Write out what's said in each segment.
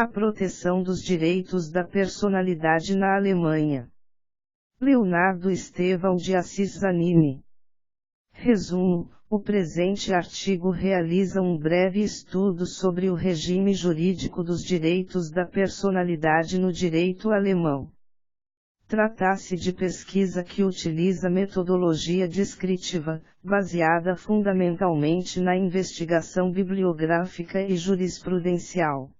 A proteção dos direitos da personalidade na Alemanha. Leonardo Estevão de Assis Zanini. Resumo: o presente artigo realiza um breve estudo sobre o regime jurídico dos direitos da personalidade no direito alemão. Trata-se de pesquisa que utiliza metodologia descritiva, baseada fundamentalmente na investigação bibliográfica e jurisprudencial.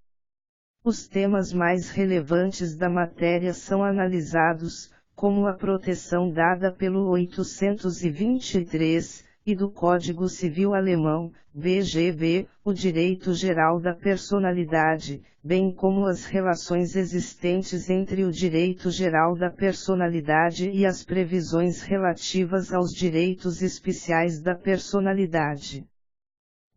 Os temas mais relevantes da matéria são analisados, como a proteção dada pelo 823, e do Código Civil Alemão, BGB, o direito geral da personalidade, bem como as relações existentes entre o direito geral da personalidade e as previsões relativas aos direitos especiais da personalidade.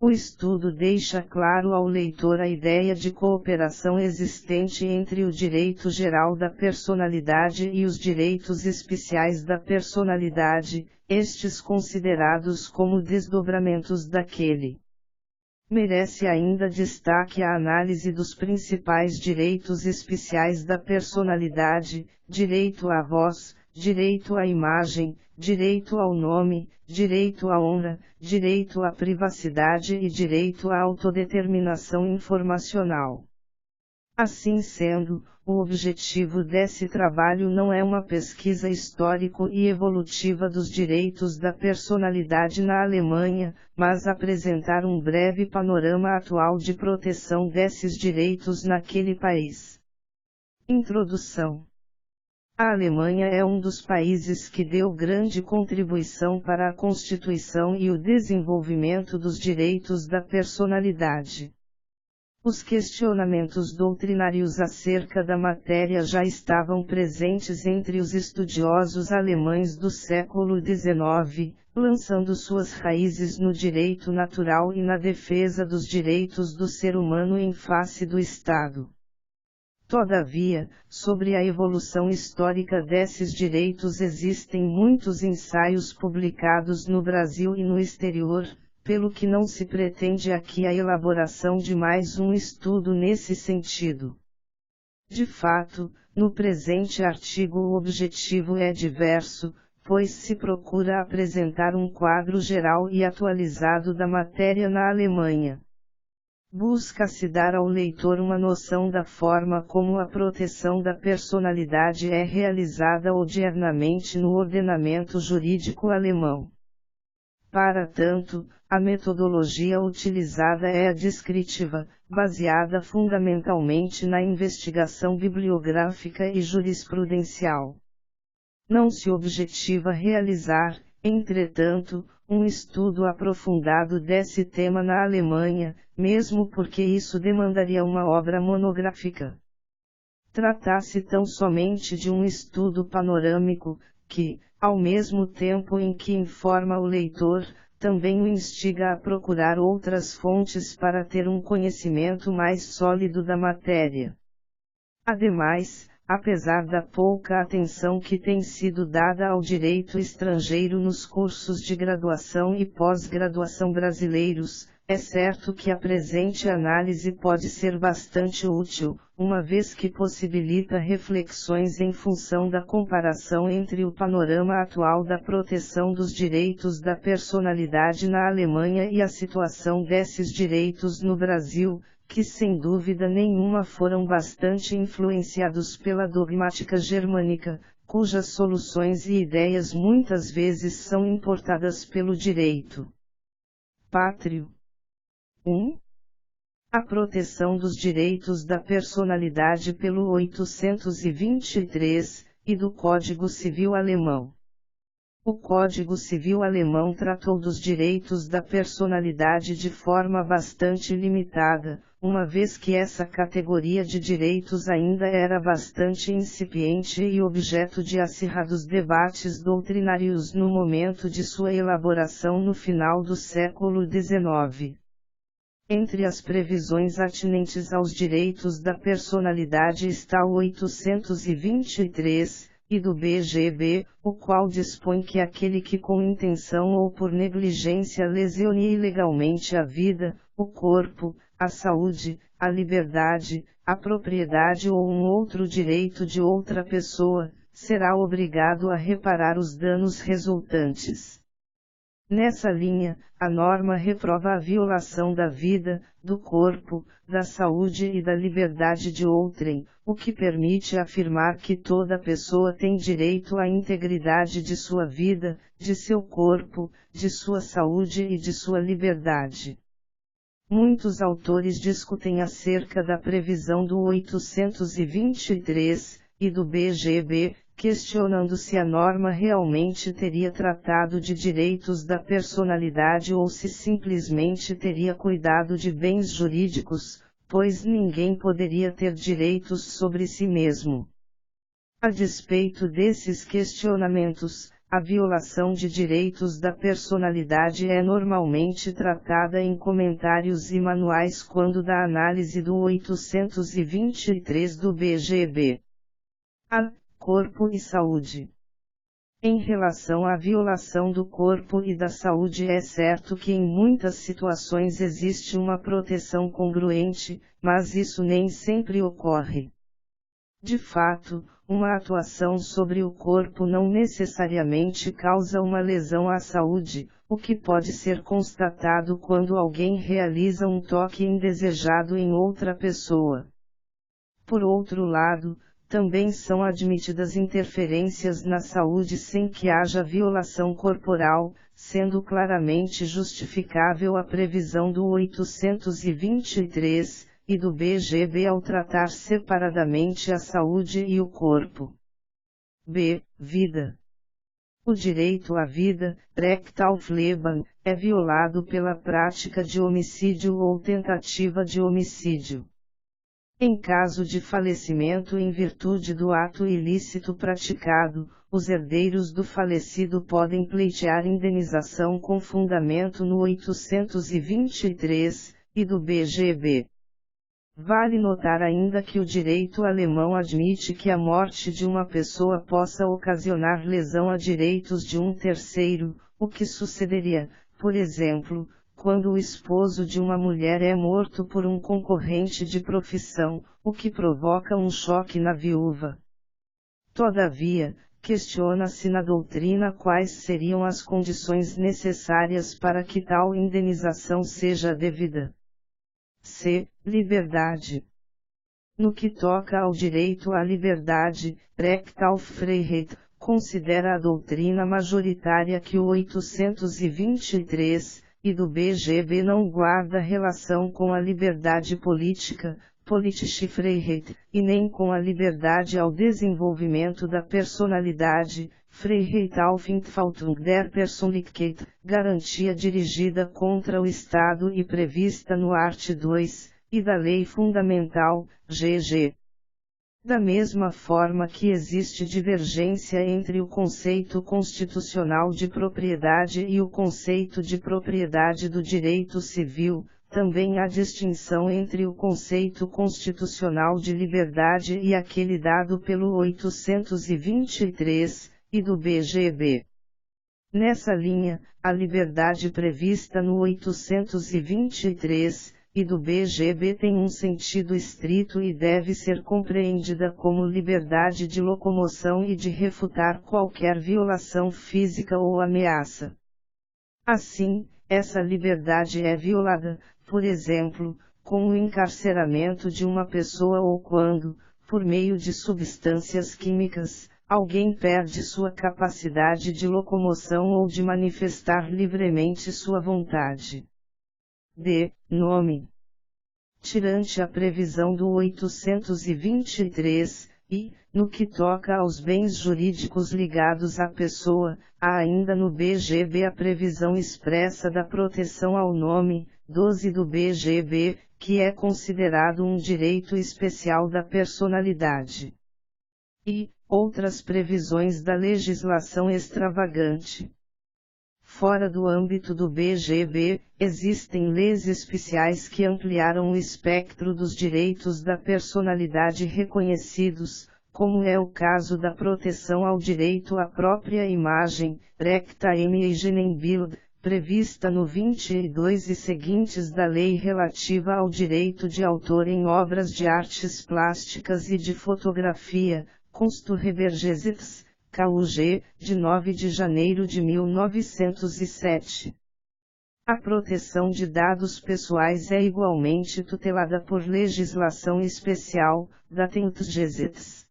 O estudo deixa claro ao leitor a ideia de cooperação existente entre o direito geral da personalidade e os direitos especiais da personalidade, estes considerados como desdobramentos daquele. Merece ainda destaque a análise dos principais direitos especiais da personalidade: direito à voz, direito à imagem, direito ao nome, direito à honra, direito à privacidade e direito à autodeterminação informacional. Assim sendo, o objetivo desse trabalho não é uma pesquisa histórico e evolutiva dos direitos da personalidade na Alemanha, mas apresentar um breve panorama atual de proteção desses direitos naquele país. Introdução. A Alemanha é um dos países que deu grande contribuição para a constituição e o desenvolvimento dos direitos da personalidade. Os questionamentos doutrinários acerca da matéria já estavam presentes entre os estudiosos alemães do século XIX, lançando suas raízes no direito natural e na defesa dos direitos do ser humano em face do Estado. Todavia, sobre a evolução histórica desses direitos existem muitos ensaios publicados no Brasil e no exterior, pelo que não se pretende aqui a elaboração de mais um estudo nesse sentido. De fato, no presente artigo o objetivo é diverso, pois se procura apresentar um quadro geral e atualizado da matéria na Alemanha. Busca-se dar ao leitor uma noção da forma como a proteção da personalidade é realizada odiernamente no ordenamento jurídico alemão. Para tanto, a metodologia utilizada é a descritiva, baseada fundamentalmente na investigação bibliográfica e jurisprudencial. Não se objetiva realizar, entretanto, um estudo aprofundado desse tema na Alemanha, mesmo porque isso demandaria uma obra monográfica. Trata-se tão somente de um estudo panorâmico, que, ao mesmo tempo em que informa o leitor, também o instiga a procurar outras fontes para ter um conhecimento mais sólido da matéria. Ademais, apesar da pouca atenção que tem sido dada ao direito estrangeiro nos cursos de graduação e pós-graduação brasileiros, é certo que a presente análise pode ser bastante útil, uma vez que possibilita reflexões em função da comparação entre o panorama atual da proteção dos direitos da personalidade na Alemanha e a situação desses direitos no Brasil, que sem dúvida nenhuma foram bastante influenciados pela dogmática germânica, cujas soluções e ideias muitas vezes são importadas pelo direito pátrio. 1. A proteção dos direitos da personalidade pelo 823, e do Código Civil Alemão. O Código Civil Alemão tratou dos direitos da personalidade de forma bastante limitada, uma vez que essa categoria de direitos ainda era bastante incipiente e objeto de acirrados debates doutrinários no momento de sua elaboração no final do século XIX. Entre as previsões atinentes aos direitos da personalidade está o 823, e do BGB, o qual dispõe que aquele que com intenção ou por negligência lesione ilegalmente a vida, o corpo, a saúde, a liberdade, a propriedade ou um outro direito de outra pessoa, será obrigado a reparar os danos resultantes. Nessa linha, a norma reprova a violação da vida, do corpo, da saúde e da liberdade de outrem, o que permite afirmar que toda pessoa tem direito à integridade de sua vida, de seu corpo, de sua saúde e de sua liberdade. Muitos autores discutem acerca da previsão do 823 e do BGB, questionando se a norma realmente teria tratado de direitos da personalidade ou se simplesmente teria cuidado de bens jurídicos, pois ninguém poderia ter direitos sobre si mesmo. A despeito desses questionamentos, a violação de direitos da personalidade é normalmente tratada em comentários e manuais quando da análise do 823 do BGB. A. Corpo e saúde. Em relação à violação do corpo e da saúde, é certo que em muitas situações existe uma proteção congruente, mas isso nem sempre ocorre. De fato, uma atuação sobre o corpo não necessariamente causa uma lesão à saúde, o que pode ser constatado quando alguém realiza um toque indesejado em outra pessoa. Por outro lado, também são admitidas interferências na saúde sem que haja violação corporal, sendo claramente justificável a previsão do 823 e do BGB ao tratar separadamente a saúde e o corpo. B. Vida. O direito à vida, Recht auf Leben, é violado pela prática de homicídio ou tentativa de homicídio. Em caso de falecimento em virtude do ato ilícito praticado, os herdeiros do falecido podem pleitear indenização com fundamento no 823 e do BGB. Vale notar ainda que o direito alemão admite que a morte de uma pessoa possa ocasionar lesão a direitos de um terceiro, o que sucederia, por exemplo, quando o esposo de uma mulher é morto por um concorrente de profissão, o que provoca um choque na viúva. Todavia, questiona-se na doutrina quais seriam as condições necessárias para que tal indenização seja devida. C. Liberdade. No que toca ao direito à liberdade, Recht auf Freiheit, considera a doutrina majoritária que o 823 e do BGB não guarda relação com a liberdade política, politische Freiheit, e nem com a liberdade ao desenvolvimento da personalidade, Freiheit auf Entfaltung der Persönlichkeit, garantia dirigida contra o Estado e prevista no art. 2, e da Lei Fundamental, GG. Da mesma forma que existe divergência entre o conceito constitucional de propriedade e o conceito de propriedade do direito civil, também há distinção entre o conceito constitucional de liberdade e aquele dado pelo 823 e do BGB. Nessa linha, a liberdade prevista no 823 e do BGB tem um sentido estrito e deve ser compreendida como liberdade de locomoção e de refutar qualquer violação física ou ameaça. Assim, essa liberdade é violada, por exemplo, com o encarceramento de uma pessoa ou quando, por meio de substâncias químicas, alguém perde sua capacidade de locomoção ou de manifestar livremente sua vontade. D. Nome. Tirante a previsão do 823, e, no que toca aos bens jurídicos ligados à pessoa, há ainda no BGB a previsão expressa da proteção ao nome, 12 do BGB, que é considerado um direito especial da personalidade. E, outras previsões da legislação extravagante. Fora do âmbito do BGB, existem leis especiais que ampliaram o espectro dos direitos da personalidade reconhecidos, como é o caso da proteção ao direito à própria imagem, Recht am Eigenbild, prevista no 22 e seguintes da Lei relativa ao direito de autor em obras de artes plásticas e de fotografia, Kunstgewerbegesetz, KUG, de 9 de janeiro de 1907. A proteção de dados pessoais é igualmente tutelada por legislação especial, Datenschutzgesetz.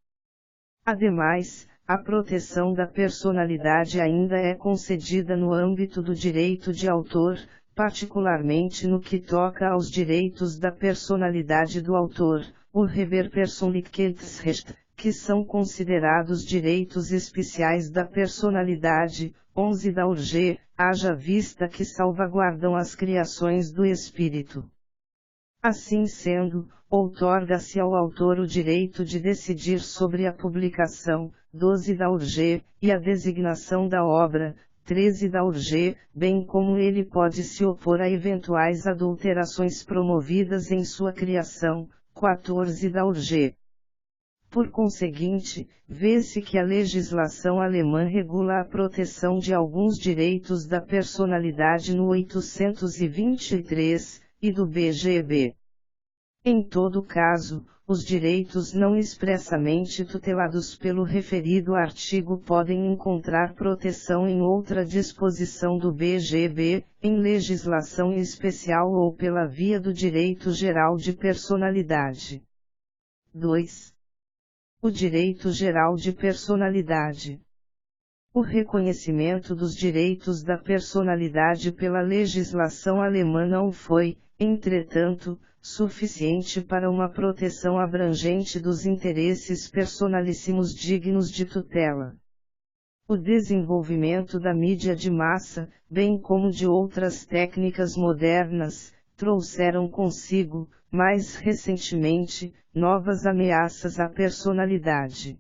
Ademais, a proteção da personalidade ainda é concedida no âmbito do direito de autor, particularmente no que toca aos direitos da personalidade do autor, o Urheberpersönlichkeitsrecht, que são considerados direitos especiais da personalidade, 11 da URG, haja vista que salvaguardam as criações do espírito. Assim sendo, outorga-se ao autor o direito de decidir sobre a publicação, 12 da URG, e a designação da obra, 13 da URG, bem como ele pode se opor a eventuais adulterações promovidas em sua criação, 14 da URG. Por conseguinte, vê-se que a legislação alemã regula a proteção de alguns direitos da personalidade no 823, e do BGB. Em todo caso, os direitos não expressamente tutelados pelo referido artigo podem encontrar proteção em outra disposição do BGB, em legislação especial ou pela via do direito geral de personalidade. 2. O direito geral de personalidade. O reconhecimento dos direitos da personalidade pela legislação alemã não foi, entretanto, suficiente para uma proteção abrangente dos interesses personalíssimos dignos de tutela. O desenvolvimento da mídia de massa, bem como de outras técnicas modernas, trouxeram consigo, mais recentemente, novas ameaças à personalidade.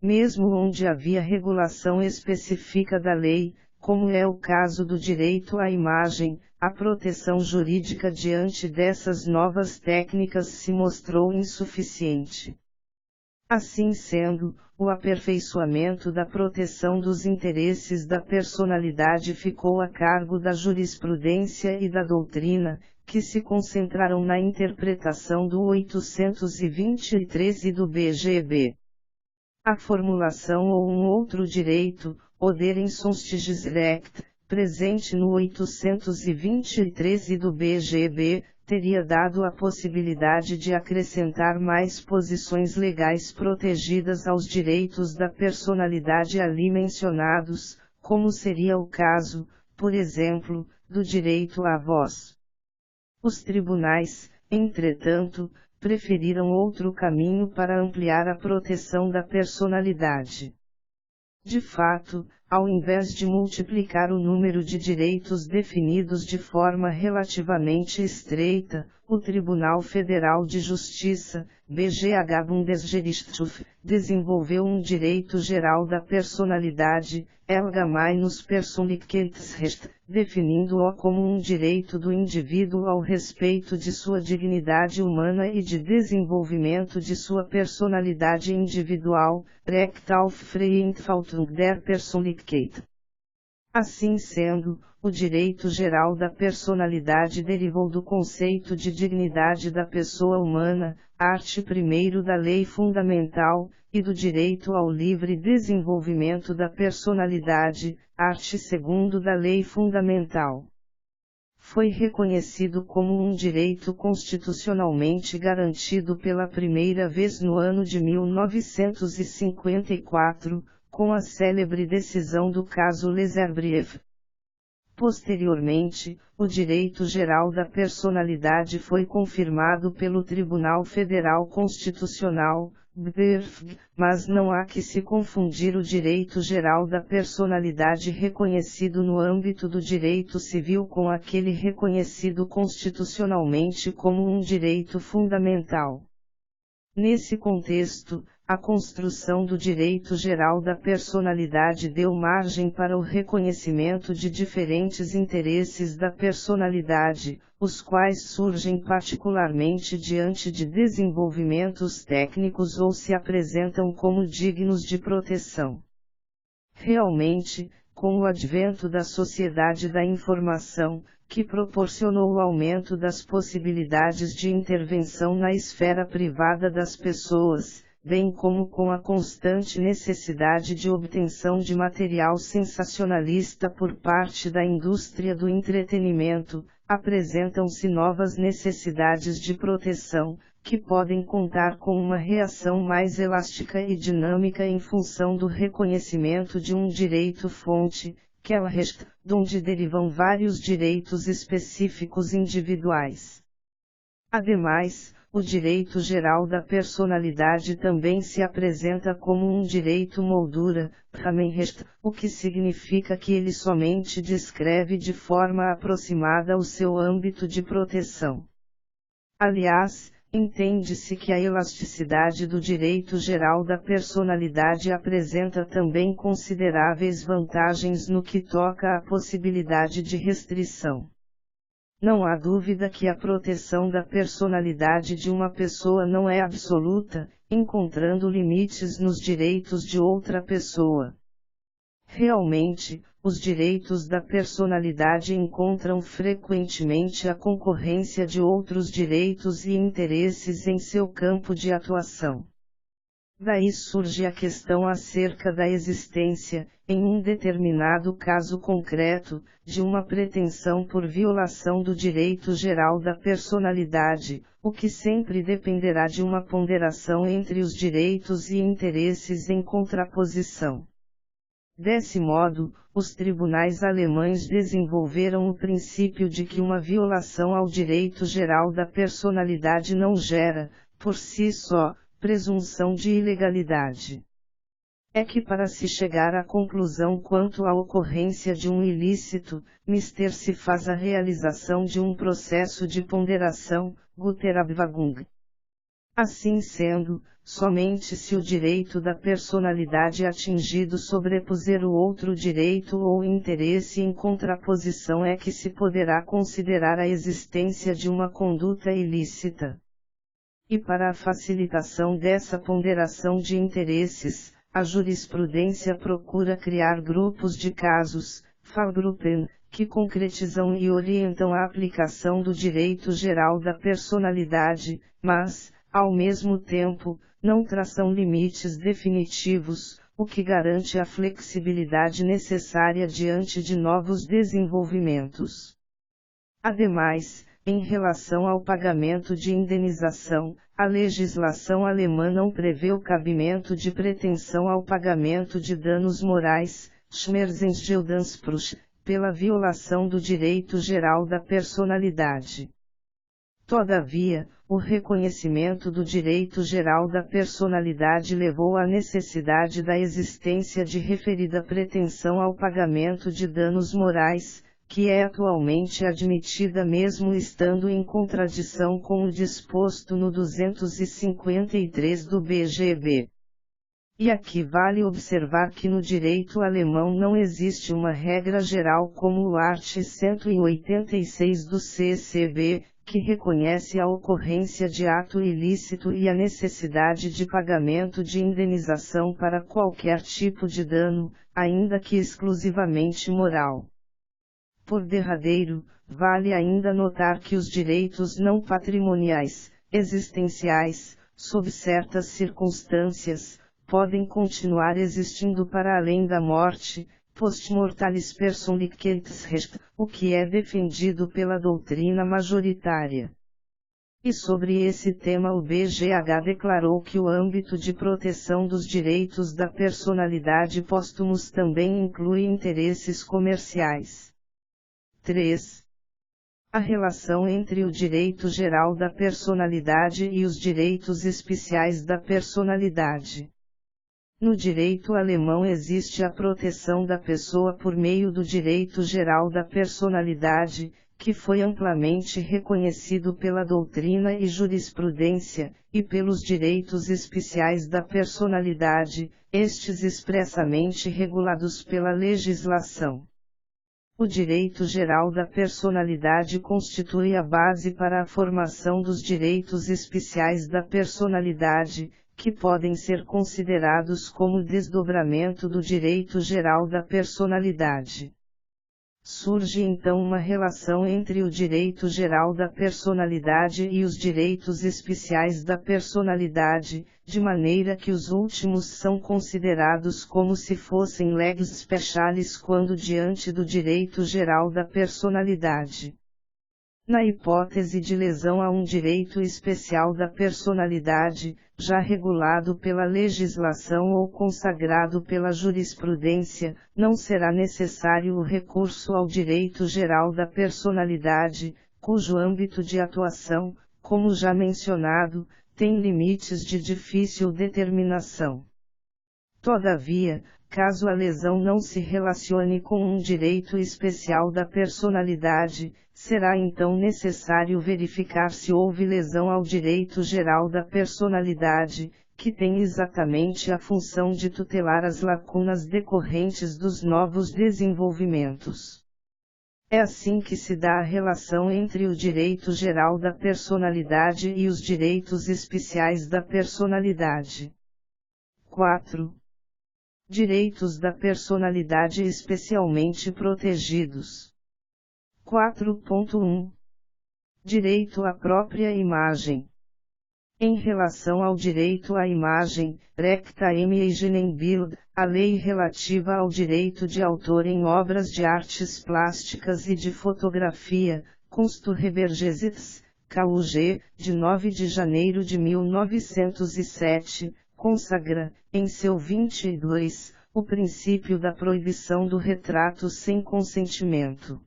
Mesmo onde havia regulação específica da lei, como é o caso do direito à imagem, a proteção jurídica diante dessas novas técnicas se mostrou insuficiente. Assim sendo, o aperfeiçoamento da proteção dos interesses da personalidade ficou a cargo da jurisprudência e da doutrina, que se concentraram na interpretação do 823 e do BGB. A formulação ou um outro direito, Oderensonstigungsrecht, presente no 823 e do BGB, teria dado a possibilidade de acrescentar mais posições legais protegidas aos direitos da personalidade ali mencionados, como seria o caso, por exemplo, do direito à voz. Os tribunais, entretanto, preferiram outro caminho para ampliar a proteção da personalidade. De fato, ao invés de multiplicar o número de direitos definidos de forma relativamente estreita, o Tribunal Federal de Justiça, BGH Bundesgerichtshof, desenvolveu um direito geral da personalidade, Allgemeines Persönlichkeitsrecht, definindo-o como um direito do indivíduo ao respeito de sua dignidade humana e de desenvolvimento de sua personalidade individual, Recht auf freie Entfaltung der Persönlichkeit. Assim sendo, o direito geral da personalidade derivou do conceito de dignidade da pessoa humana, art. 1º da Lei Fundamental, e do direito ao livre desenvolvimento da personalidade, art. 2º da Lei Fundamental. Foi reconhecido como um direito constitucionalmente garantido pela primeira vez no ano de 1954, com a célebre decisão do caso Leserbrief. Posteriormente, o direito geral da personalidade foi confirmado pelo Tribunal Federal Constitucional, BFG, mas não há que se confundir o direito geral da personalidade reconhecido no âmbito do direito civil com aquele reconhecido constitucionalmente como um direito fundamental. Nesse contexto, a construção do direito geral da personalidade deu margem para o reconhecimento de diferentes interesses da personalidade, os quais surgem particularmente diante de desenvolvimentos técnicos ou se apresentam como dignos de proteção. Realmente, com o advento da sociedade da informação, que proporcionou o aumento das possibilidades de intervenção na esfera privada das pessoas, bem como com a constante necessidade de obtenção de material sensacionalista por parte da indústria do entretenimento, apresentam-se novas necessidades de proteção, que podem contar com uma reação mais elástica e dinâmica em função do reconhecimento de um direito-fonte, que é o resto, de onde derivam vários direitos específicos individuais. Ademais, o direito geral da personalidade também se apresenta como um direito moldura, o que significa que ele somente descreve de forma aproximada o seu âmbito de proteção. Aliás, entende-se que a elasticidade do direito geral da personalidade apresenta também consideráveis vantagens no que toca à possibilidade de restrição. Não há dúvida que a proteção da personalidade de uma pessoa não é absoluta, encontrando limites nos direitos de outra pessoa. Realmente, os direitos da personalidade encontram frequentemente a concorrência de outros direitos e interesses em seu campo de atuação. Daí surge a questão acerca da existência, em um determinado caso concreto, de uma pretensão por violação do direito geral da personalidade, o que sempre dependerá de uma ponderação entre os direitos e interesses em contraposição. Desse modo, os tribunais alemães desenvolveram o princípio de que uma violação ao direito geral da personalidade não gera, por si só, presunção de ilegalidade. É que para se chegar à conclusão quanto à ocorrência de um ilícito, mister se faz a realização de um processo de ponderação, Güterabwägung. Assim sendo, somente se o direito da personalidade atingido sobrepuser o outro direito ou interesse em contraposição é que se poderá considerar a existência de uma conduta ilícita. E para a facilitação dessa ponderação de interesses, a jurisprudência procura criar grupos de casos, Fallgruppen, que concretizam e orientam a aplicação do direito geral da personalidade, mas, ao mesmo tempo, não traçam limites definitivos, o que garante a flexibilidade necessária diante de novos desenvolvimentos. Ademais, em relação ao pagamento de indenização, a legislação alemã não prevê o cabimento de pretensão ao pagamento de danos morais, Schmerzensgeldanspruch, pela violação do direito geral da personalidade. Todavia, o reconhecimento do direito geral da personalidade levou à necessidade da existência de referida pretensão ao pagamento de danos morais, que é atualmente admitida mesmo estando em contradição com o disposto no 253 do BGB. E aqui vale observar que no direito alemão não existe uma regra geral como o art. 186 do CCB, que reconhece a ocorrência de ato ilícito e a necessidade de pagamento de indenização para qualquer tipo de dano, ainda que exclusivamente moral. Por derradeiro, vale ainda notar que os direitos não patrimoniais, existenciais, sob certas circunstâncias, podem continuar existindo para além da morte, postmortalis Persönlichkeitsrecht, o que é defendido pela doutrina majoritária. E sobre esse tema o BGH declarou que o âmbito de proteção dos direitos da personalidade póstumos também inclui interesses comerciais. 3. A relação entre o direito geral da personalidade e os direitos especiais da personalidade. No direito alemão existe a proteção da pessoa por meio do direito geral da personalidade, que foi amplamente reconhecido pela doutrina e jurisprudência, e pelos direitos especiais da personalidade, estes expressamente regulados pela legislação. O direito geral da personalidade constitui a base para a formação dos direitos especiais da personalidade, que podem ser considerados como desdobramento do direito geral da personalidade. Surge então uma relação entre o direito geral da personalidade e os direitos especiais da personalidade, de maneira que os últimos são considerados como se fossem leges specialis quando diante do direito geral da personalidade. Na hipótese de lesão a um direito especial da personalidade, já regulado pela legislação ou consagrado pela jurisprudência, não será necessário o recurso ao direito geral da personalidade, cujo âmbito de atuação, como já mencionado, tem limites de difícil determinação. Todavia, caso a lesão não se relacione com um direito especial da personalidade, será então necessário verificar se houve lesão ao direito geral da personalidade, que tem exatamente a função de tutelar as lacunas decorrentes dos novos desenvolvimentos. É assim que se dá a relação entre o direito geral da personalidade e os direitos especiais da personalidade. 4. Direitos da personalidade especialmente protegidos. 4.1. Direito à própria imagem. Em relação ao direito à imagem, Recta Eigenbild, a lei relativa ao direito de autor em obras de artes plásticas e de fotografia, Kunstgewerbegesetz, KUG, de 9 de janeiro de 1907, consagra, em seu 22, o princípio da proibição do retrato sem consentimento.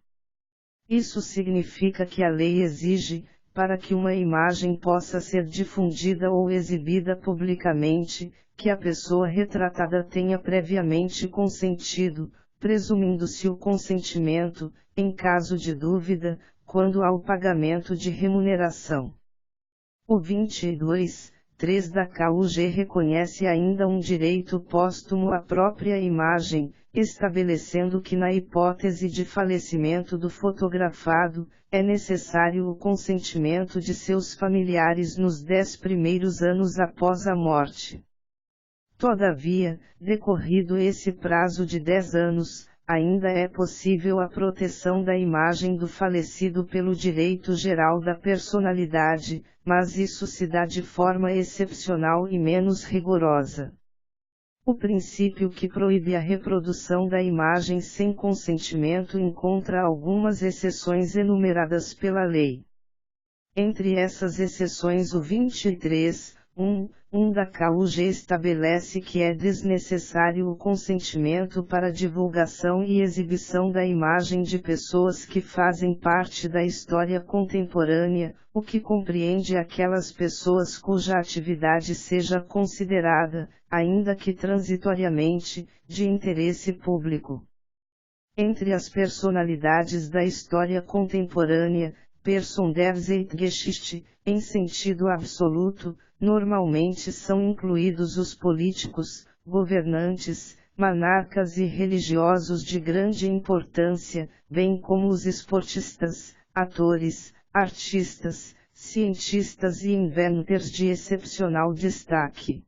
Isso significa que a lei exige, para que uma imagem possa ser difundida ou exibida publicamente, que a pessoa retratada tenha previamente consentido, presumindo-se o consentimento, em caso de dúvida, quando há o pagamento de remuneração. O 22.3 da KUG reconhece ainda um direito póstumo à própria imagem, estabelecendo que na hipótese de falecimento do fotografado, é necessário o consentimento de seus familiares nos 10 primeiros anos após a morte. Todavia, decorrido esse prazo de 10 anos, ainda é possível a proteção da imagem do falecido pelo direito geral da personalidade, mas isso se dá de forma excepcional e menos rigorosa. O princípio que proíbe a reprodução da imagem sem consentimento encontra algumas exceções enumeradas pela lei. Entre essas exceções o 23.1 da KUG estabelece que é desnecessário o consentimento para divulgação e exibição da imagem de pessoas que fazem parte da história contemporânea, o que compreende aquelas pessoas cuja atividade seja considerada, ainda que transitoriamente, de interesse público. Entre as personalidades da história contemporânea, Person der Zeitgeschichte, em sentido absoluto, normalmente são incluídos os políticos, governantes, monarcas e religiosos de grande importância, bem como os esportistas, atores, artistas, cientistas e inventores de excepcional destaque.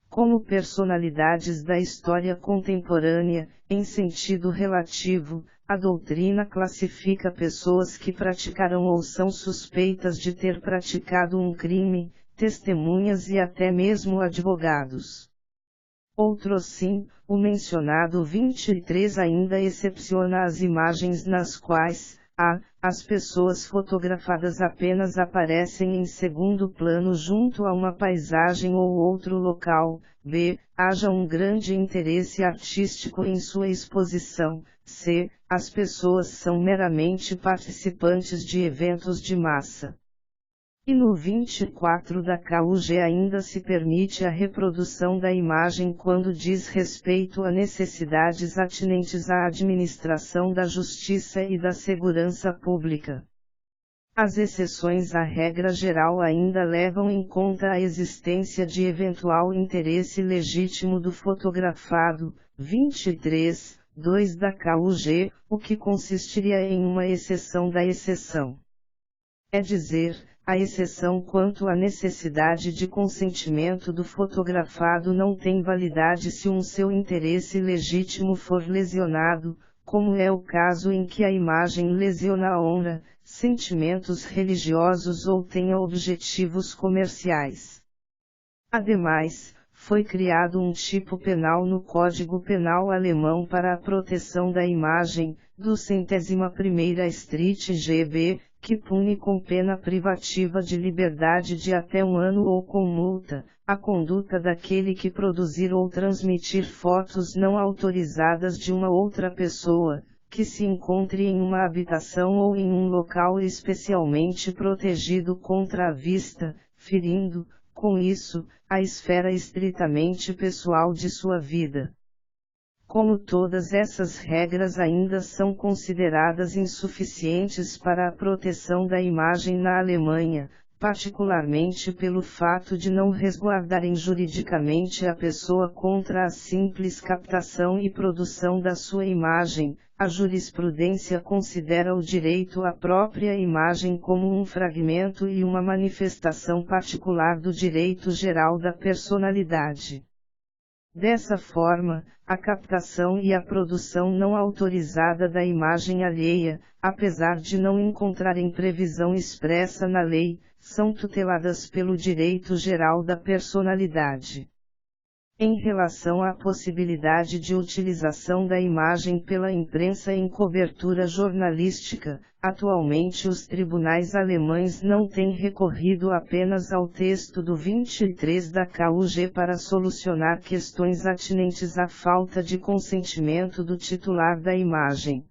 Como personalidades da história contemporânea, em sentido relativo, a doutrina classifica pessoas que praticaram ou são suspeitas de ter praticado um crime, testemunhas e até mesmo advogados. Outrosim, o mencionado 23 ainda excepciona as imagens nas quais, a. As pessoas fotografadas apenas aparecem em segundo plano junto a uma paisagem ou outro local, b. Haja um grande interesse artístico em sua exposição, c. As pessoas são meramente participantes de eventos de massa. E no 24 da KUG ainda se permite a reprodução da imagem quando diz respeito a necessidades atinentes à administração da justiça e da segurança pública. As exceções à regra geral ainda levam em conta a existência de eventual interesse legítimo do fotografado, 23, 2 da KUG, o que consistiria em uma exceção da exceção. É dizer, a exceção quanto à necessidade de consentimento do fotografado não tem validade se seu interesse legítimo for lesionado, como é o caso em que a imagem lesiona a honra, sentimentos religiosos ou tenha objetivos comerciais. Ademais, foi criado um tipo penal no Código Penal alemão para a proteção da imagem, do 101º Street GB, que pune com pena privativa de liberdade de até 1 ano ou com multa, a conduta daquele que produzir ou transmitir fotos não autorizadas de uma outra pessoa, que se encontre em uma habitação ou em um local especialmente protegido contra a vista, ferindo, com isso, a esfera estritamente pessoal de sua vida. Como todas essas regras ainda são consideradas insuficientes para a proteção da imagem na Alemanha, particularmente pelo fato de não resguardarem juridicamente a pessoa contra a simples captação e produção da sua imagem, a jurisprudência considera o direito à própria imagem como um fragmento e uma manifestação particular do direito geral da personalidade. Dessa forma, a captação e a produção não autorizada da imagem alheia, apesar de não encontrarem previsão expressa na lei, são tuteladas pelo direito geral da personalidade. Em relação à possibilidade de utilização da imagem pela imprensa em cobertura jornalística, atualmente os tribunais alemães não têm recorrido apenas ao texto do 23 da KUG para solucionar questões atinentes à falta de consentimento do titular da imagem.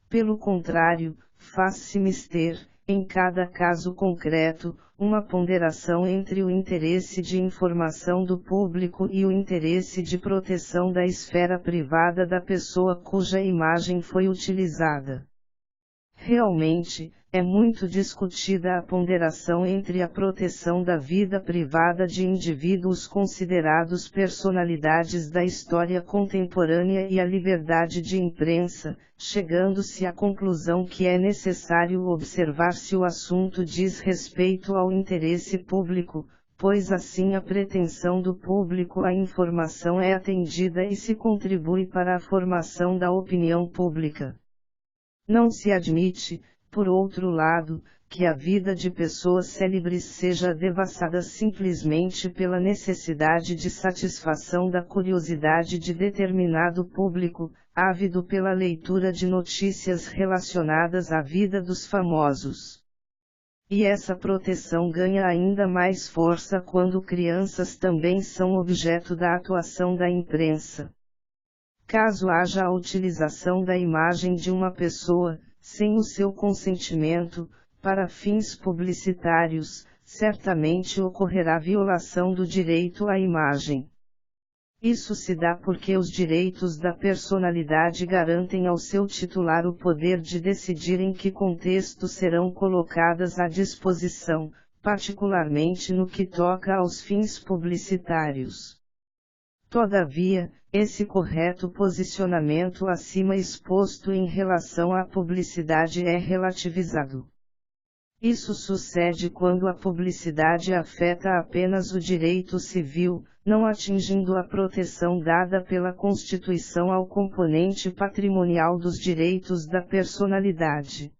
Pelo contrário, faz-se mister, em cada caso concreto, uma ponderação entre o interesse de informação do público e o interesse de proteção da esfera privada da pessoa cuja imagem foi utilizada. Realmente, é muito discutida a ponderação entre a proteção da vida privada de indivíduos considerados personalidades da história contemporânea e a liberdade de imprensa, chegando-se à conclusão que é necessário observar se o assunto diz respeito ao interesse público, pois assim a pretensão do público à informação é atendida e se contribui para a formação da opinião pública. Não se admite, por outro lado, que a vida de pessoas célebres seja devassada simplesmente pela necessidade de satisfação da curiosidade de determinado público, ávido pela leitura de notícias relacionadas à vida dos famosos. E essa proteção ganha ainda mais força quando crianças também são objeto da atuação da imprensa. Caso haja a utilização da imagem de uma pessoa, sem o seu consentimento, para fins publicitários, certamente ocorrerá violação do direito à imagem. Isso se dá porque os direitos da personalidade garantem ao seu titular o poder de decidir em que contexto serão colocadas à disposição, particularmente no que toca aos fins publicitários. Todavia, esse correto posicionamento acima exposto em relação à publicidade é relativizado. Isso sucede quando a publicidade afeta apenas o direito civil, não atingindo a proteção dada pela Constituição ao componente patrimonial dos direitos da personalidade.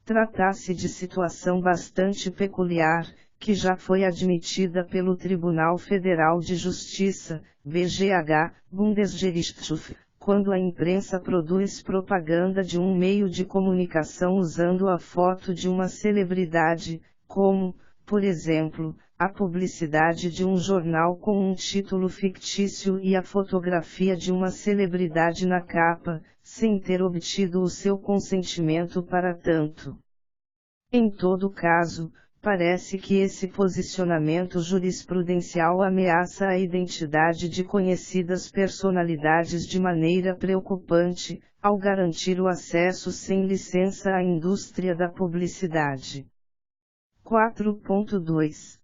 Trata-se de situação bastante peculiar, que já foi admitida pelo Tribunal Federal de Justiça, BGH, Bundesgerichtshof, quando a imprensa produz propaganda de um meio de comunicação usando a foto de uma celebridade, como, por exemplo, a publicidade de um jornal com um título fictício e a fotografia de uma celebridade na capa, sem ter obtido o seu consentimento para tanto. Em todo caso, parece que esse posicionamento jurisprudencial ameaça a identidade de conhecidas personalidades de maneira preocupante, ao garantir o acesso sem licença à indústria da publicidade. 4.2.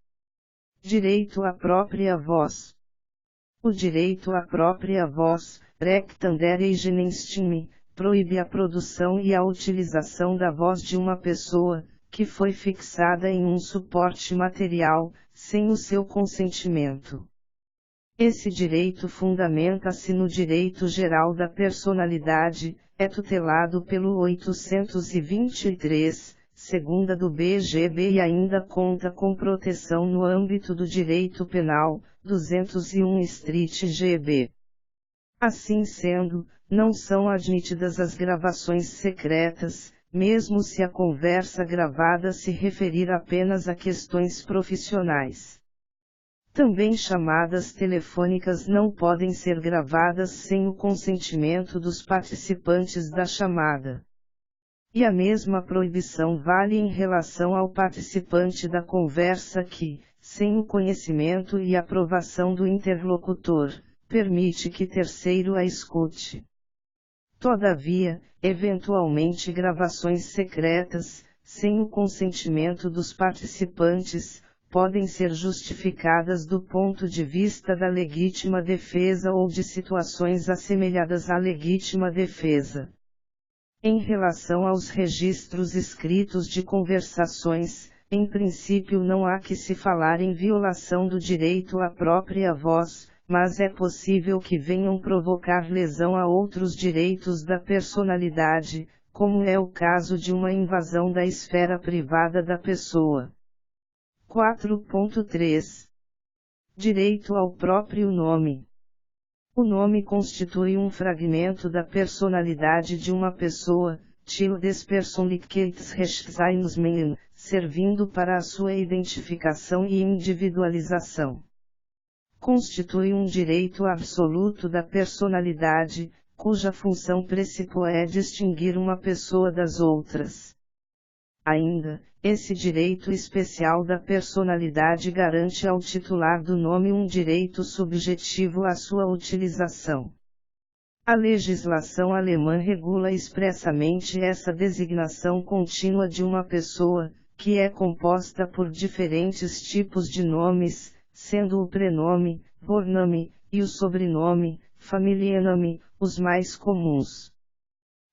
Direito à própria voz. O direito à própria voz, rectandere eigenstime, proíbe a produção e a utilização da voz de uma pessoa, que foi fixada em um suporte material, sem o seu consentimento. Esse direito fundamenta-se no direito geral da personalidade, é tutelado pelo 823, segunda do BGB e ainda conta com proteção no âmbito do direito penal, 201 Street GB. Assim sendo, não são admitidas as gravações secretas, mesmo se a conversa gravada se referir apenas a questões profissionais. Também chamadas telefônicas não podem ser gravadas sem o consentimento dos participantes da chamada. E a mesma proibição vale em relação ao participante da conversa que, sem o conhecimento e aprovação do interlocutor, permite que terceiro a escute. Todavia, eventualmente gravações secretas, sem o consentimento dos participantes, podem ser justificadas do ponto de vista da legítima defesa ou de situações assemelhadas à legítima defesa. Em relação aos registros escritos de conversações, em princípio não há que se falar em violação do direito à própria voz, mas é possível que venham provocar lesão a outros direitos da personalidade, como é o caso de uma invasão da esfera privada da pessoa. 4.3 Direito ao próprio nome. O nome constitui um fragmento da personalidade de uma pessoa, Tildespersönlichkeitsrechtseinungsmen, servindo para a sua identificação e individualização. Constitui um direito absoluto da personalidade, cuja função principal é distinguir uma pessoa das outras. Ainda, esse direito especial da personalidade garante ao titular do nome um direito subjetivo à sua utilização. A legislação alemã regula expressamente essa designação contínua de uma pessoa, que é composta por diferentes tipos de nomes, sendo o prenome, Vorname, e o sobrenome, Familienname, os mais comuns.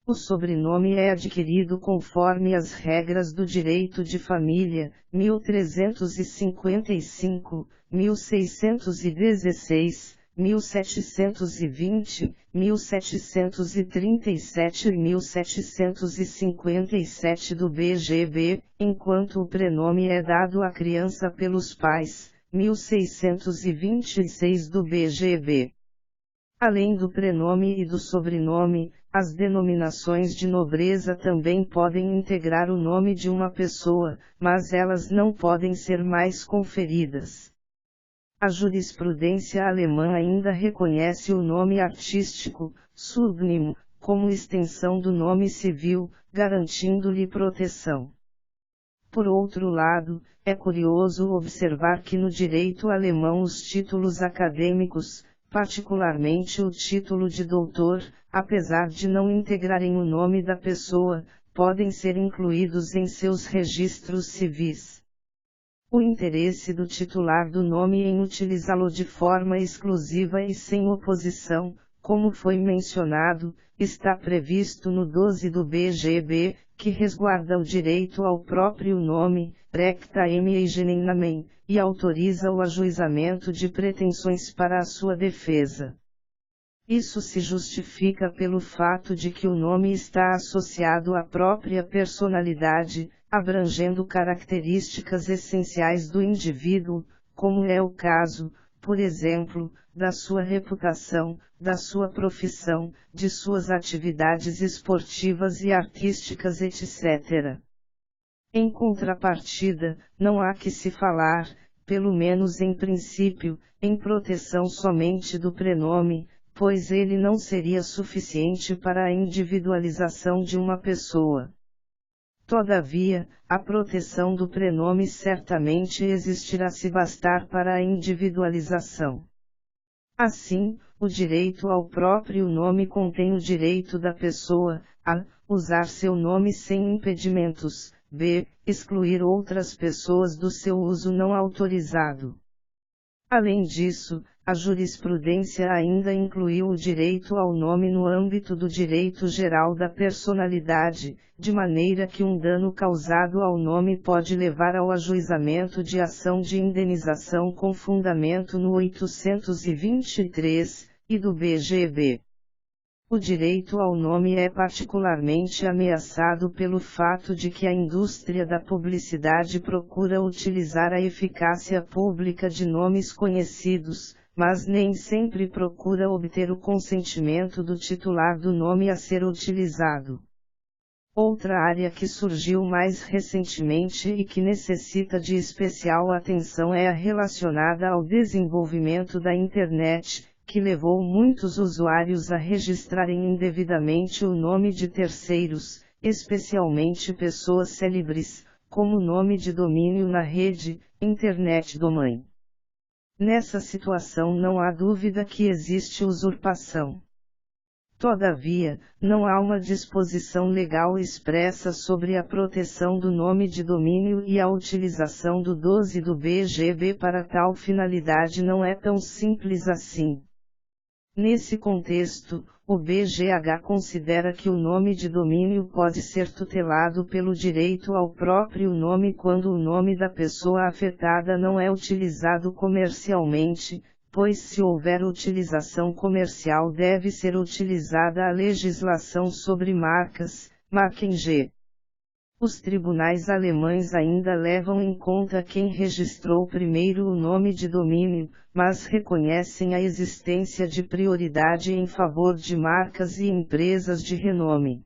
O sobrenome é adquirido conforme as regras do direito de família, 1355, 1616, 1720, 1737 e 1757 do BGB, enquanto o prenome é dado à criança pelos pais, 1626 do BGB. Além do prenome e do sobrenome, as denominações de nobreza também podem integrar o nome de uma pessoa, mas elas não podem ser mais conferidas. A jurisprudência alemã ainda reconhece o nome artístico, Pseudônimo, como extensão do nome civil, garantindo-lhe proteção. Por outro lado, é curioso observar que no direito alemão os títulos acadêmicos, particularmente o título de doutor, apesar de não integrarem o nome da pessoa, podem ser incluídos em seus registros civis. O interesse do titular do nome em utilizá-lo de forma exclusiva e sem oposição, como foi mencionado, está previsto no 12 do BGB, que resguarda o direito ao próprio nome, recta eigennamen, e autoriza o ajuizamento de pretensões para a sua defesa. Isso se justifica pelo fato de que o nome está associado à própria personalidade, abrangendo características essenciais do indivíduo, como é o caso, por exemplo, da sua reputação, da sua profissão, de suas atividades esportivas e artísticas, etc. Em contrapartida, não há que se falar, pelo menos em princípio, em proteção somente do prenome, pois ele não seria suficiente para a individualização de uma pessoa. Todavia, a proteção do prenome certamente existirá se bastar para a individualização. Assim, o direito ao próprio nome contém o direito da pessoa a usar seu nome sem impedimentos, b. excluir outras pessoas do seu uso não autorizado. Além disso, a jurisprudência ainda incluiu o direito ao nome no âmbito do direito geral da personalidade, de maneira que um dano causado ao nome pode levar ao ajuizamento de ação de indenização com fundamento no 823, e do BGB. O direito ao nome é particularmente ameaçado pelo fato de que a indústria da publicidade procura utilizar a eficácia pública de nomes conhecidos, mas nem sempre procura obter o consentimento do titular do nome a ser utilizado. Outra área que surgiu mais recentemente e que necessita de especial atenção é a relacionada ao desenvolvimento da Internet, que levou muitos usuários a registrarem indevidamente o nome de terceiros, especialmente pessoas célebres, como nome de domínio na rede, Internet Domain. Nessa situação não há dúvida que existe usurpação. Todavia, não há uma disposição legal expressa sobre a proteção do nome de domínio e a utilização do 12 do BGB para tal finalidade não é tão simples assim. Nesse contexto, o BGH considera que o nome de domínio pode ser tutelado pelo direito ao próprio nome quando o nome da pessoa afetada não é utilizado comercialmente, pois se houver utilização comercial deve ser utilizada a legislação sobre marcas, Marken-G. Os tribunais alemães ainda levam em conta quem registrou primeiro o nome de domínio, mas reconhecem a existência de prioridade em favor de marcas e empresas de renome.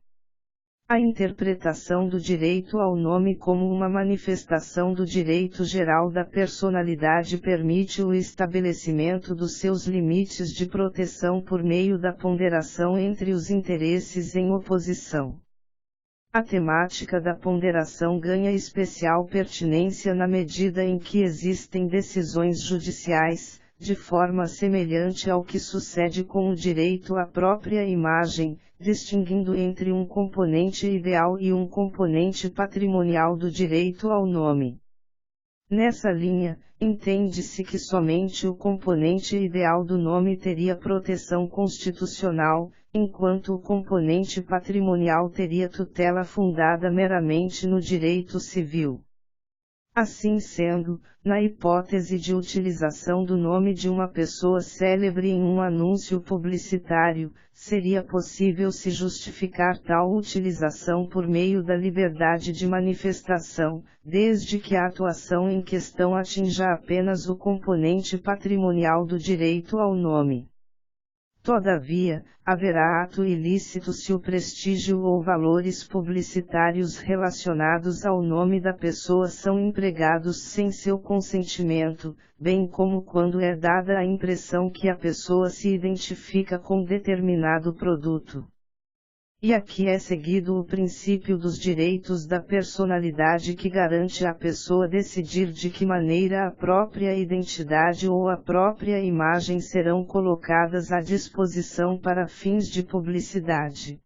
A interpretação do direito ao nome como uma manifestação do direito geral da personalidade permite o estabelecimento dos seus limites de proteção por meio da ponderação entre os interesses em oposição. A temática da ponderação ganha especial pertinência na medida em que existem decisões judiciais, de forma semelhante ao que sucede com o direito à própria imagem, distinguindo entre um componente ideal e um componente patrimonial do direito ao nome. Nessa linha, entende-se que somente o componente ideal do nome teria proteção constitucional, enquanto o componente patrimonial teria tutela fundada meramente no direito civil. Assim sendo, na hipótese de utilização do nome de uma pessoa célebre em um anúncio publicitário, seria possível se justificar tal utilização por meio da liberdade de manifestação, desde que a atuação em questão atinja apenas o componente patrimonial do direito ao nome. Todavia, haverá ato ilícito se o prestígio ou valores publicitários relacionados ao nome da pessoa são empregados sem seu consentimento, bem como quando é dada a impressão que a pessoa se identifica com determinado produto. E aqui é seguido o princípio dos direitos da personalidade que garante à pessoa decidir de que maneira a própria identidade ou a própria imagem serão colocadas à disposição para fins de publicidade.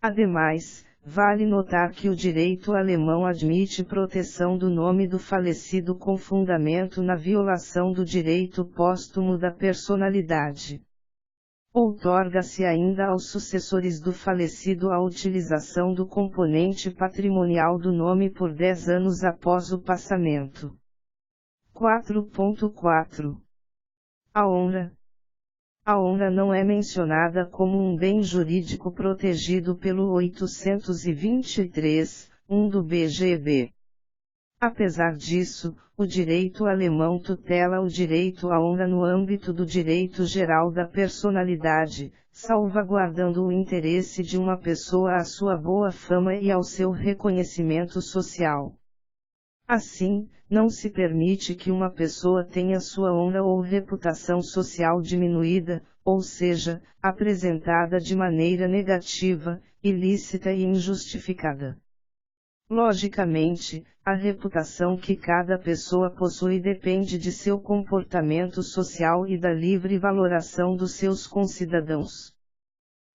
Ademais, vale notar que o direito alemão admite proteção do nome do falecido com fundamento na violação do direito póstumo da personalidade. Outorga-se ainda aos sucessores do falecido a utilização do componente patrimonial do nome por 10 anos após o passamento. 4.4. A honra. A honra não é mencionada como um bem jurídico protegido pelo 823, 1 do BGB. Apesar disso, o direito alemão tutela o direito à honra no âmbito do direito geral da personalidade, salvaguardando o interesse de uma pessoa à sua boa fama e ao seu reconhecimento social. Assim, não se permite que uma pessoa tenha sua honra ou reputação social diminuída, ou seja, apresentada de maneira negativa, ilícita e injustificada. Logicamente, a reputação que cada pessoa possui depende de seu comportamento social e da livre valoração dos seus concidadãos.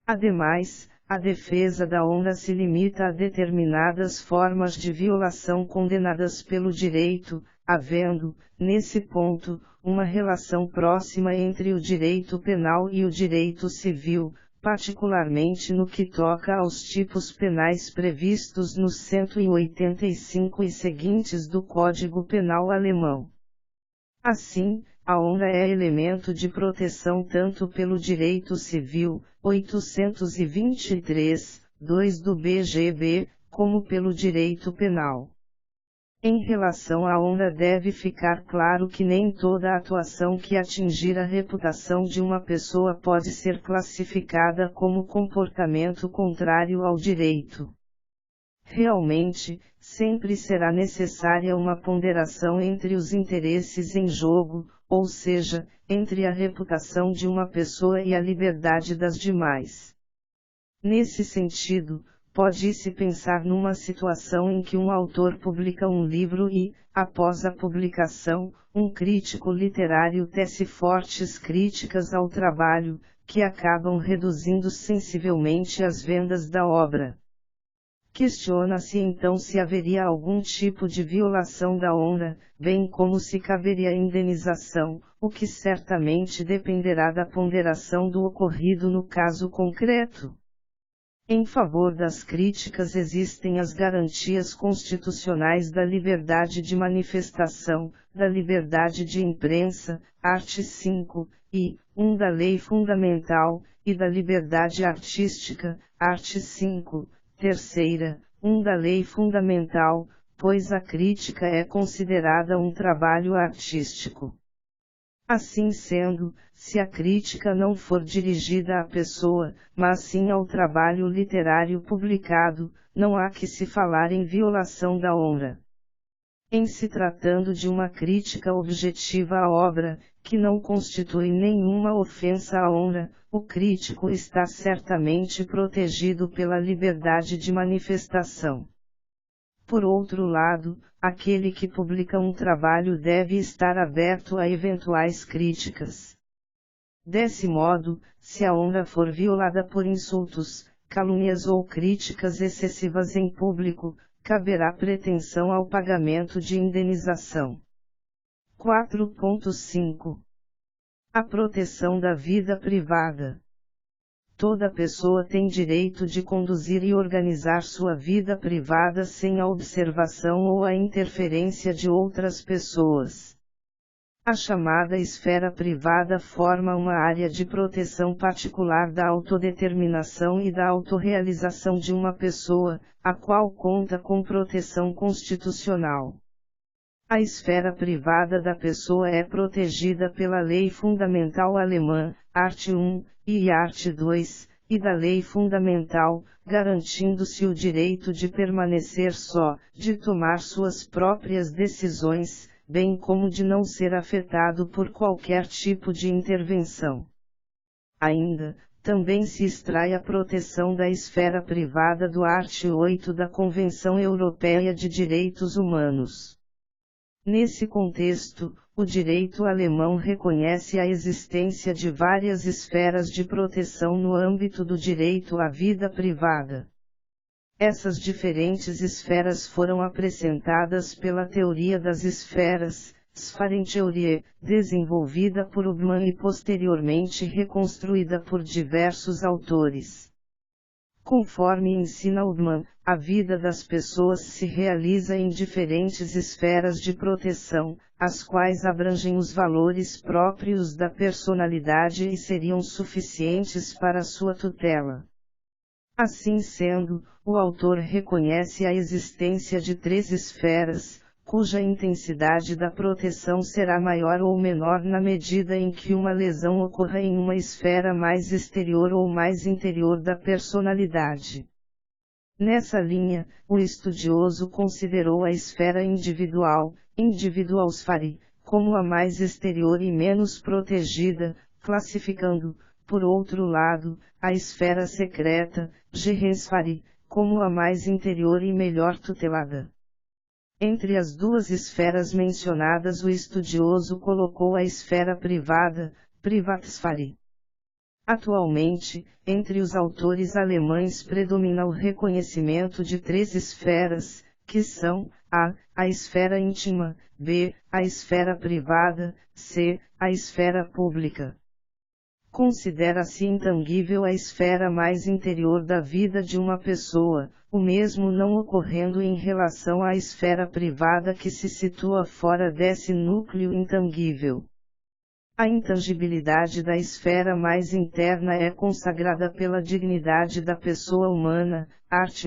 Ademais, a defesa da honra se limita a determinadas formas de violação condenadas pelo direito, havendo, nesse ponto, uma relação próxima entre o direito penal e o direito civil, particularmente no que toca aos tipos penais previstos nos 185 e seguintes do Código Penal alemão. Assim, a honra é elemento de proteção tanto pelo direito civil, 823, 2 do BGB, como pelo direito penal. Em relação à honra deve ficar claro que nem toda atuação que atingir a reputação de uma pessoa pode ser classificada como comportamento contrário ao direito. Realmente, sempre será necessária uma ponderação entre os interesses em jogo, ou seja, entre a reputação de uma pessoa e a liberdade das demais. Nesse sentido, pode-se pensar numa situação em que um autor publica um livro e, após a publicação, um crítico literário tece fortes críticas ao trabalho, que acabam reduzindo sensivelmente as vendas da obra. Questiona-se então se haveria algum tipo de violação da honra, bem como se caberia indenização, o que certamente dependerá da ponderação do ocorrido no caso concreto. Em favor das críticas existem as garantias constitucionais da liberdade de manifestação, da liberdade de imprensa, art. 5, e 1 da Lei Fundamental, e da liberdade artística, art. 5, terceira, 1 da Lei Fundamental, pois a crítica é considerada um trabalho artístico. Assim sendo, se a crítica não for dirigida à pessoa, mas sim ao trabalho literário publicado, não há que se falar em violação da honra. Em se tratando de uma crítica objetiva à obra, que não constitui nenhuma ofensa à honra, o crítico está certamente protegido pela liberdade de manifestação. Por outro lado, aquele que publica um trabalho deve estar aberto a eventuais críticas. Desse modo, se a honra for violada por insultos, calúnias ou críticas excessivas em público, caberá pretensão ao pagamento de indenização. 4.5. A proteção da vida privada. Toda pessoa tem direito de conduzir e organizar sua vida privada sem a observação ou a interferência de outras pessoas. A chamada esfera privada forma uma área de proteção particular da autodeterminação e da autorrealização de uma pessoa, a qual conta com proteção constitucional. A esfera privada da pessoa é protegida pela Lei Fundamental Alemã, art. 1, e art. 2, e da Lei Fundamental, garantindo-se o direito de permanecer só, de tomar suas próprias decisões, bem como de não ser afetado por qualquer tipo de intervenção. Ainda, também se extrai a proteção da esfera privada do art. 8 da Convenção Europeia de Direitos Humanos. Nesse contexto, o direito alemão reconhece a existência de várias esferas de proteção no âmbito do direito à vida privada. Essas diferentes esferas foram apresentadas pela teoria das esferas, Sphärentheorie, desenvolvida por Ubman e posteriormente reconstruída por diversos autores. Conforme ensina Ubman, a vida das pessoas se realiza em diferentes esferas de proteção, as quais abrangem os valores próprios da personalidade e seriam suficientes para sua tutela. Assim sendo, o autor reconhece a existência de 3 esferas, cuja intensidade da proteção será maior ou menor na medida em que uma lesão ocorra em uma esfera mais exterior ou mais interior da personalidade. Nessa linha, o estudioso considerou a esfera individual, Individualsphäre, como a mais exterior e menos protegida, classificando, por outro lado, a esfera secreta, Geheimsphäre, como a mais interior e melhor tutelada. Entre as duas esferas mencionadas, o estudioso colocou a esfera privada, Privatsphäre. Atualmente, entre os autores alemães predomina o reconhecimento de 3 esferas, que são a esfera íntima, b. a esfera privada, c. a esfera pública. Considera-se intangível a esfera mais interior da vida de uma pessoa, o mesmo não ocorrendo em relação à esfera privada que se situa fora desse núcleo intangível. A intangibilidade da esfera mais interna é consagrada pela dignidade da pessoa humana, art.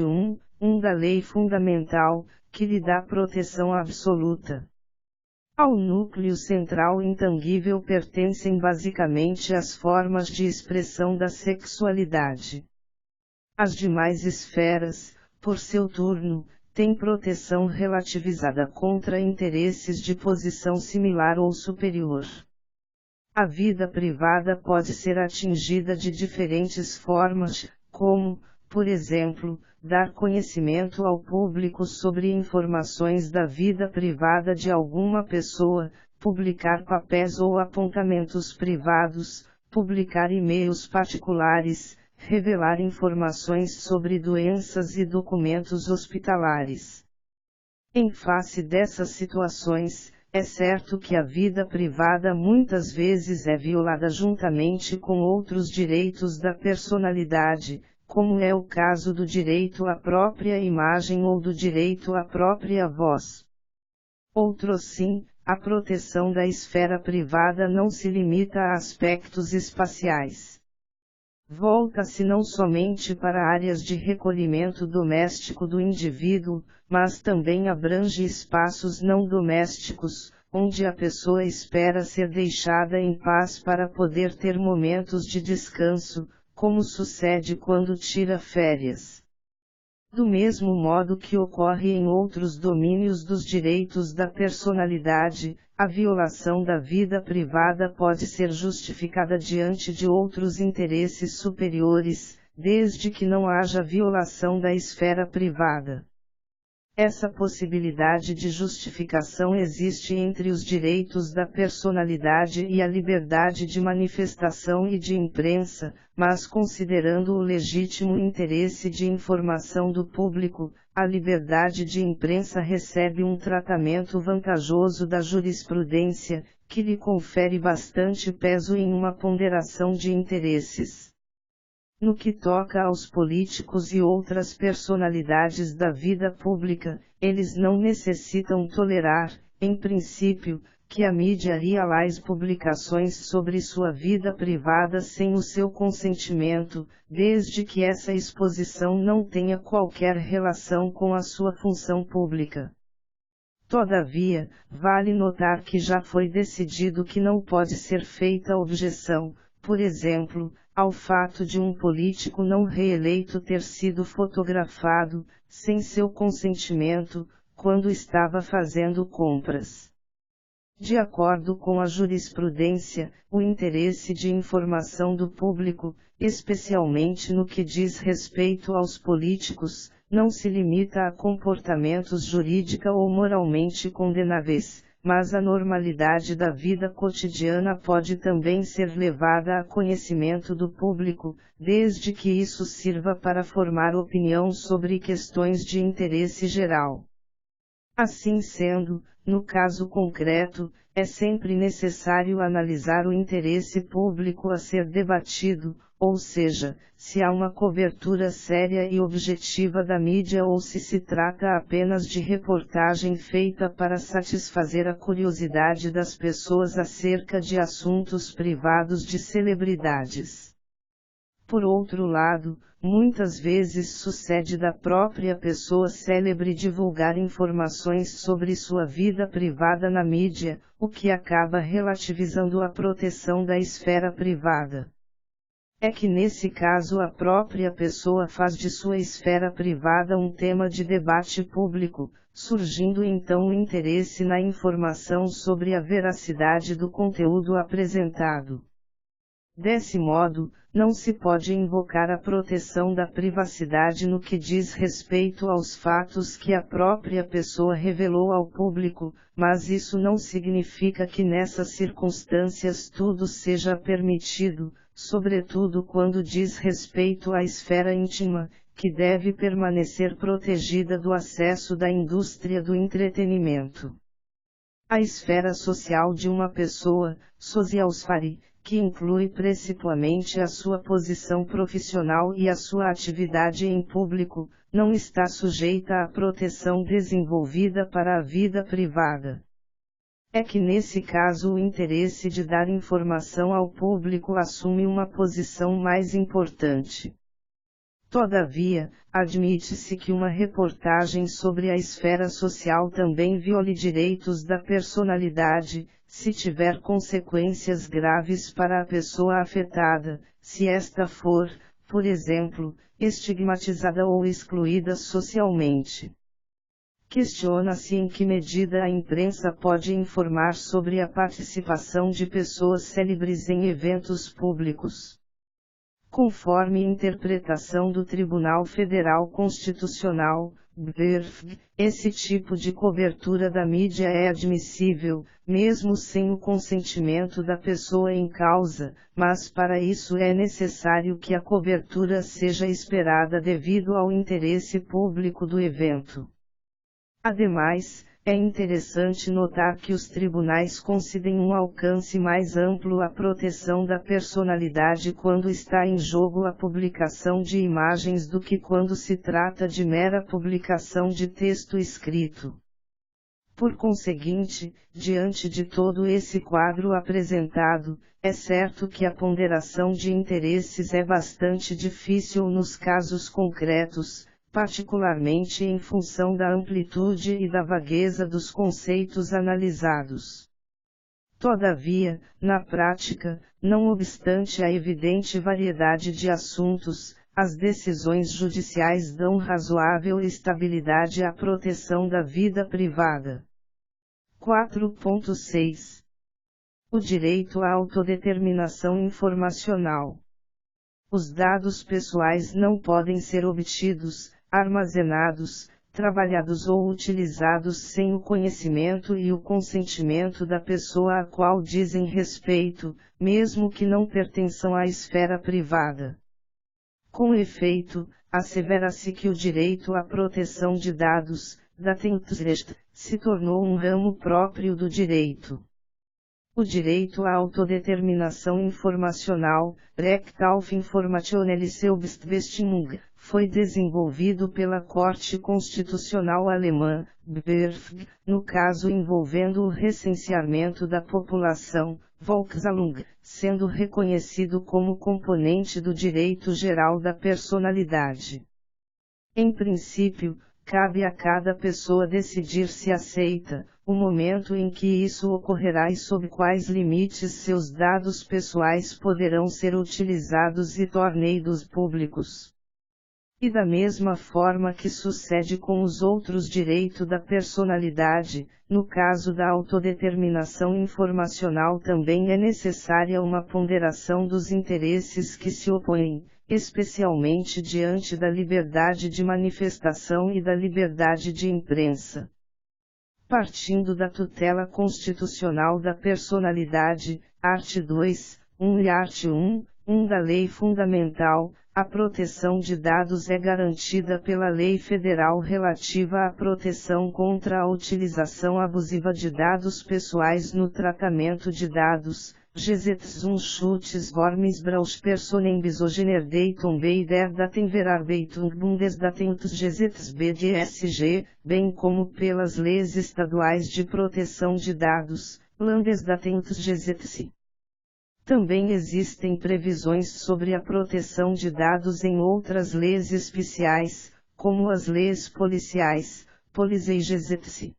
1 da Lei Fundamental, que lhe dá proteção absoluta. Ao núcleo central intangível pertencem basicamente as formas de expressão da sexualidade. As demais esferas, por seu turno, têm proteção relativizada contra interesses de posição similar ou superior. A vida privada pode ser atingida de diferentes formas, como, por exemplo, dar conhecimento ao público sobre informações da vida privada de alguma pessoa, publicar papéis ou apontamentos privados, publicar e-mails particulares, revelar informações sobre doenças e documentos hospitalares. Em face dessas situações, é certo que a vida privada muitas vezes é violada juntamente com outros direitos da personalidade, como é o caso do direito à própria imagem ou do direito à própria voz. Outros sim, a proteção da esfera privada não se limita a aspectos espaciais. Volta-se não somente para áreas de recolhimento doméstico do indivíduo, mas também abrange espaços não domésticos, onde a pessoa espera ser deixada em paz para poder ter momentos de descanso, como sucede quando tira férias. Do mesmo modo que ocorre em outros domínios dos direitos da personalidade, a violação da vida privada pode ser justificada diante de outros interesses superiores, desde que não haja violação da esfera privada. Essa possibilidade de justificação existe entre os direitos da personalidade e a liberdade de manifestação e de imprensa, mas considerando o legítimo interesse de informação do público, a liberdade de imprensa recebe um tratamento vantajoso da jurisprudência, que lhe confere bastante peso em uma ponderação de interesses. No que toca aos políticos e outras personalidades da vida pública, eles não necessitam tolerar, em princípio, que a mídia realize publicações sobre sua vida privada sem o seu consentimento, desde que essa exposição não tenha qualquer relação com a sua função pública. Todavia, vale notar que já foi decidido que não pode ser feita objeção, por exemplo, ao fato de um político não reeleito ter sido fotografado, sem seu consentimento, quando estava fazendo compras. De acordo com a jurisprudência, o interesse de informação do público, especialmente no que diz respeito aos políticos, não se limita a comportamentos jurídica ou moralmente condenáveis, mas a normalidade da vida cotidiana pode também ser levada a conhecimento do público, desde que isso sirva para formar opinião sobre questões de interesse geral. Assim sendo, no caso concreto, é sempre necessário analisar o interesse público a ser debatido, ou seja, se há uma cobertura séria e objetiva da mídia ou se trata apenas de reportagem feita para satisfazer a curiosidade das pessoas acerca de assuntos privados de celebridades. Por outro lado, muitas vezes sucede da própria pessoa célebre divulgar informações sobre sua vida privada na mídia, o que acaba relativizando a proteção da esfera privada. É que nesse caso a própria pessoa faz de sua esfera privada um tema de debate público, surgindo então o interesse na informação sobre a veracidade do conteúdo apresentado. Desse modo, não se pode invocar a proteção da privacidade no que diz respeito aos fatos que a própria pessoa revelou ao público, mas isso não significa que nessas circunstâncias tudo seja permitido, sobretudo quando diz respeito à esfera íntima, que deve permanecer protegida do acesso da indústria do entretenimento. A esfera social de uma pessoa, social sphere, que inclui principalmente a sua posição profissional e a sua atividade em público, não está sujeita à proteção desenvolvida para a vida privada. É que nesse caso o interesse de dar informação ao público assume uma posição mais importante. Todavia, admite-se que uma reportagem sobre a esfera social também viole direitos da personalidade, se tiver consequências graves para a pessoa afetada, se esta for, por exemplo, estigmatizada ou excluída socialmente. Questiona-se em que medida a imprensa pode informar sobre a participação de pessoas célebres em eventos públicos. Conforme interpretação do Tribunal Federal Constitucional, esse tipo de cobertura da mídia é admissível, mesmo sem o consentimento da pessoa em causa, mas para isso é necessário que a cobertura seja esperada devido ao interesse público do evento. Ademais, é interessante notar que os tribunais concedem um alcance mais amplo à proteção da personalidade quando está em jogo a publicação de imagens do que quando se trata de mera publicação de texto escrito. Por conseguinte, diante de todo esse quadro apresentado, é certo que a ponderação de interesses é bastante difícil nos casos concretos, particularmente em função da amplitude e da vagueza dos conceitos analisados. Todavia, na prática, não obstante a evidente variedade de assuntos, as decisões judiciais dão razoável estabilidade à proteção da vida privada. 4.6. O direito à autodeterminação informacional. Os dados pessoais não podem ser obtidos, armazenados, trabalhados ou utilizados sem o conhecimento e o consentimento da pessoa a qual dizem respeito, mesmo que não pertençam à esfera privada. Com efeito, assevera-se que o direito à proteção de dados, Datensrecht, se tornou um ramo próprio do direito. O direito à autodeterminação informacional, Recht auf informationelle Selbstbestimmung, foi desenvolvido pela Corte Constitucional Alemã, BERF, no caso envolvendo o recenseamento da população, Volkszählung, sendo reconhecido como componente do direito geral da personalidade. Em princípio, cabe a cada pessoa decidir se aceita, o momento em que isso ocorrerá e sob quais limites seus dados pessoais poderão ser utilizados e tornados públicos. E da mesma forma que sucede com os outros direitos da personalidade, no caso da autodeterminação informacional também é necessária uma ponderação dos interesses que se opõem, especialmente diante da liberdade de manifestação e da liberdade de imprensa. Partindo da tutela constitucional da personalidade, art. 2, 1 e art. 1 da Lei Fundamental, a proteção de dados é garantida pela Lei Federal relativa à proteção contra a utilização abusiva de dados pessoais no tratamento de dados, Gesetzesumschutzvormisbrauchspersonen besogenerdeitung bei der Datenverarbeitung Bundesdatenschutzgesetz BDSG, bem como pelas leis estaduais de proteção de dados, Landesdatenschutzgesetz. Também existem previsões sobre a proteção de dados em outras leis especiais, como as leis policiais, Polizeigesetz.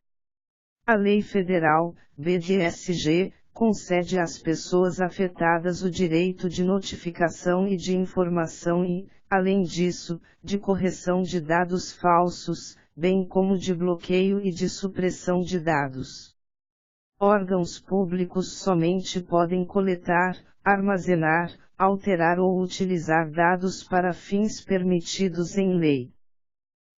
A Lei Federal, BDSG, concede às pessoas afetadas o direito de notificação e de informação e, além disso, de correção de dados falsos, bem como de bloqueio e de supressão de dados. Órgãos públicos somente podem coletar, armazenar, alterar ou utilizar dados para fins permitidos em lei.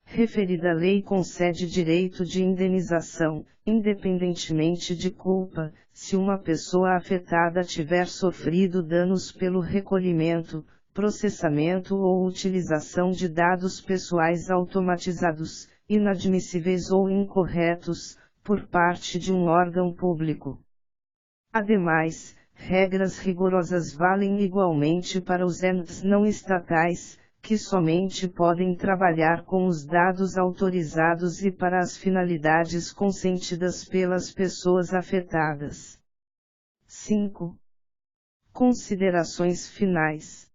Referida lei concede direito de indenização, independentemente de culpa, se uma pessoa afetada tiver sofrido danos pelo recolhimento, processamento ou utilização de dados pessoais automatizados, inadmissíveis ou incorretos, por parte de um órgão público. Ademais, regras rigorosas valem igualmente para os entes não estatais, que somente podem trabalhar com os dados autorizados e para as finalidades consentidas pelas pessoas afetadas. 5. Considerações finais.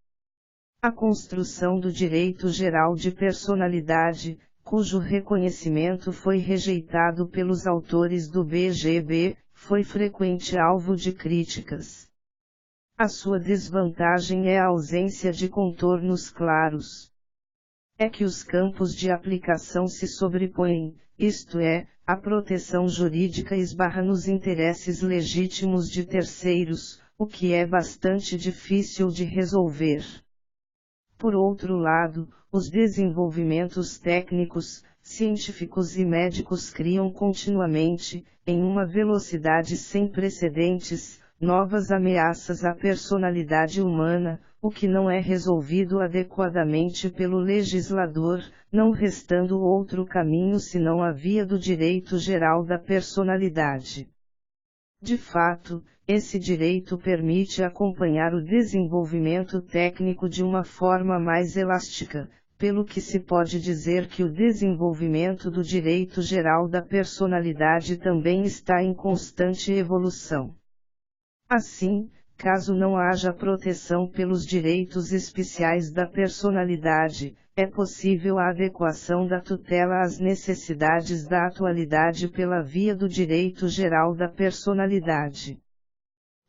A construção do direito geral de personalidade, cujo reconhecimento foi rejeitado pelos autores do BGB, foi frequente alvo de críticas. A sua desvantagem é a ausência de contornos claros. É que os campos de aplicação se sobrepõem, isto é, a proteção jurídica esbarra nos interesses legítimos de terceiros, o que é bastante difícil de resolver. Por outro lado, os desenvolvimentos técnicos, científicos e médicos criam continuamente, em uma velocidade sem precedentes, novas ameaças à personalidade humana, o que não é resolvido adequadamente pelo legislador, não restando outro caminho senão a via do direito geral da personalidade. De fato, esse direito permite acompanhar o desenvolvimento técnico de uma forma mais elástica, pelo que se pode dizer que o desenvolvimento do direito geral da personalidade também está em constante evolução. Assim, caso não haja proteção pelos direitos especiais da personalidade, é possível a adequação da tutela às necessidades da atualidade pela via do direito geral da personalidade.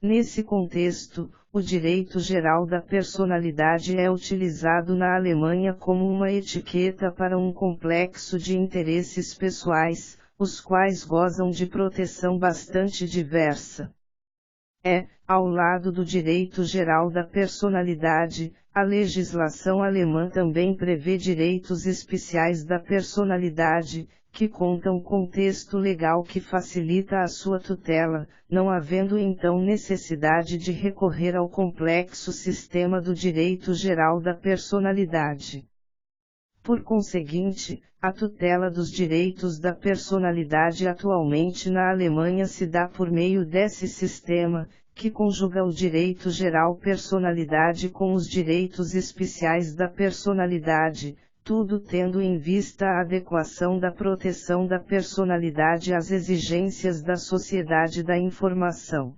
Nesse contexto, o direito geral da personalidade é utilizado na Alemanha como uma etiqueta para um complexo de interesses pessoais, os quais gozam de proteção bastante diversa. Ao lado do direito geral da personalidade, a legislação alemã também prevê direitos especiais da personalidade, que contam com texto legal que facilita a sua tutela, não havendo então necessidade de recorrer ao complexo sistema do direito geral da personalidade. Por conseguinte, a tutela dos direitos da personalidade atualmente na Alemanha se dá por meio desse sistema, que conjuga o direito geral personalidade com os direitos especiais da personalidade, tudo tendo em vista a adequação da proteção da personalidade às exigências da sociedade da informação.